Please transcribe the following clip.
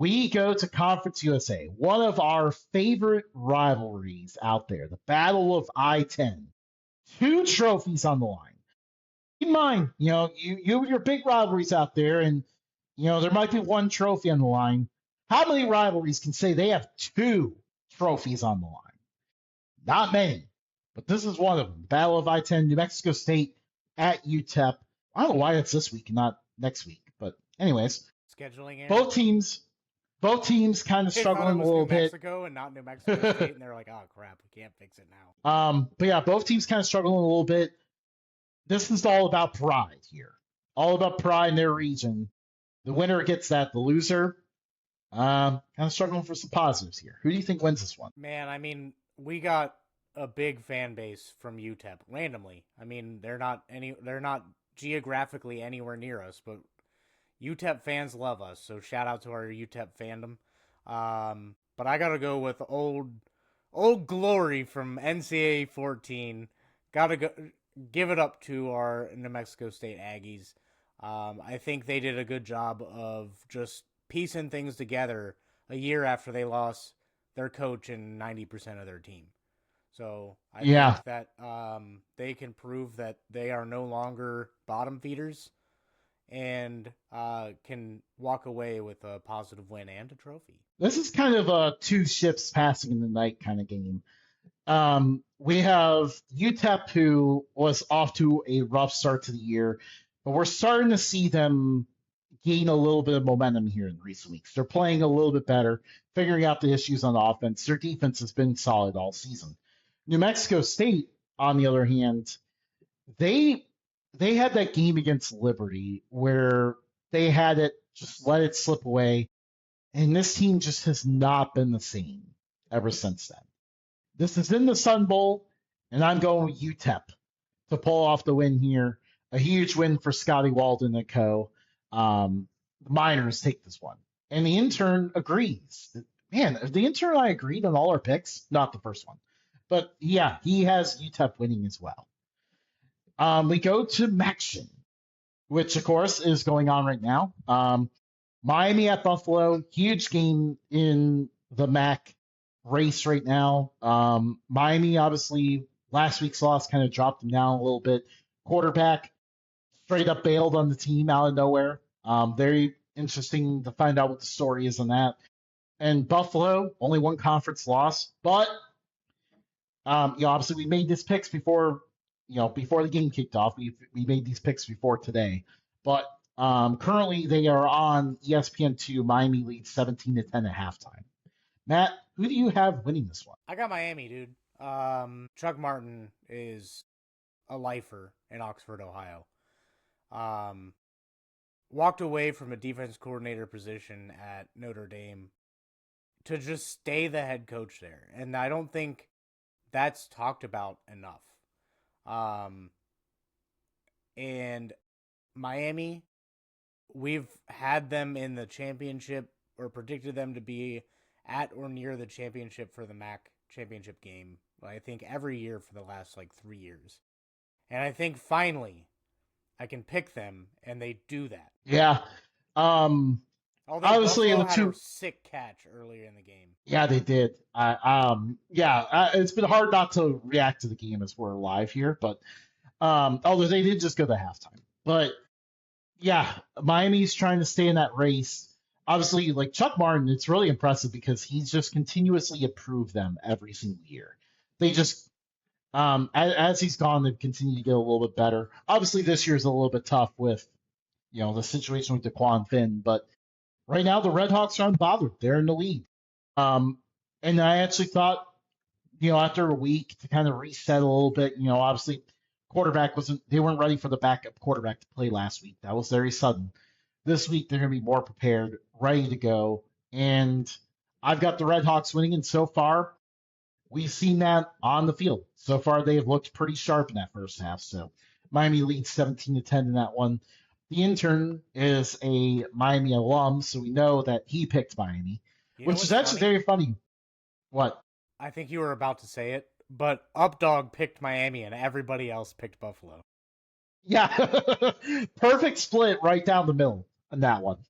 We go to Conference USA, one of our favorite rivalries out there, the Battle of I-10. Two trophies on the line. Keep in mind, you your big rivalries out there, and there might be one trophy on the line. How many rivalries can say they have two trophies on the line? Not many, but this is one of them. Battle of I-10, New Mexico State at UTEP. I don't know why it's this week and not next week, but anyways, Scheduling error. both teams kind of They thought it struggling a was little New bit. Mexico and not New Mexico State, and they're like, "Oh crap, we can't fix it now." But yeah, both teams kind of struggling a little bit. This is all about pride here. All about pride in their region. The winner gets that. The loser, kind of struggling for some positives here. Who do you think wins this one? Man, I mean, we got a big fan base from UTEP randomly. I mean, they're not geographically anywhere near us, but UTEP fans love us. So shout out to our UTEP fandom. But I gotta go with old glory from NCAA 14. Gotta go give it up to our New Mexico State Aggies. I think they did a good job of just piecing things together a year after they lost their coach and 90% of their team. So I think that they can prove that they are no longer bottom feeders and can walk away with a positive win and a trophy. This is kind of a two ships passing in the night kind of game. We have UTEP, who was off to a rough start to the year, but we're starting to see them gain a little bit of momentum here in recent weeks. They're playing a little bit better, figuring out the issues on the offense. Their defense has been solid all season. New Mexico State, on the other hand, they had that game against Liberty where they had it just let it slip away, and this team just has not been the same ever since then. This is in the Sun Bowl, and I'm going with UTEP to pull off the win here. A huge win for Scotty Walden and co. The Miners take this one. And the intern agrees. Man, the intern and I agreed on all our picks. Not the first one. But yeah, he has UTEP winning as well. We go to Maction, which of course is going on right now. Miami at Buffalo, huge game in the MAC race right now. Miami, obviously, last week's loss kind of dropped them down a little bit. Quarterback straight up bailed on the team out of nowhere. Very interesting to find out what the story is on that. And Buffalo, only one conference loss, but obviously we made these picks before the game kicked off. We made these picks before today, but currently they are on ESPN2. Miami leads 17-10 at halftime. Matt, who do you have winning this one? I got Miami, dude. Chuck Martin is a lifer in Oxford, Ohio. Walked away from a defense coordinator position at Notre Dame to just stay the head coach there. And I don't think that's talked about enough. And Miami, we've had them in the championship or predicted them to be at or near the championship for the MAC championship game, I think every year for the last 3 years. And I think finally I can pick them, and they do that. Yeah. Although Obviously, Buffalo had a sick catch earlier in the game. Yeah, they did. It's been hard not to react to the game as we're live here, but although they did just go to halftime. But yeah, Miami's trying to stay in that race. Obviously, like Chuck Martin, it's really impressive because he's just continuously improved them every single year. They just, as he's gone, they've continued to get a little bit better. Obviously, this year's a little bit tough with, the situation with DeQuan Finn, but right now the Red Hawks are unbothered. They're in the lead. And I actually thought, after a week to kind of reset a little bit, obviously they weren't ready for the backup quarterback to play last week. That was very sudden. This week they're going to be more prepared, ready to go. And I've got the Red Hawks winning, and so far we've seen that on the field. So far they have looked pretty sharp in that first half. So Miami leads 17-10 in that one. The intern is a Miami alum, so we know that he picked Miami, which is actually very funny. What? I think you were about to say it, but Updog picked Miami and everybody else picked Buffalo. Yeah, perfect split right down the middle on that one.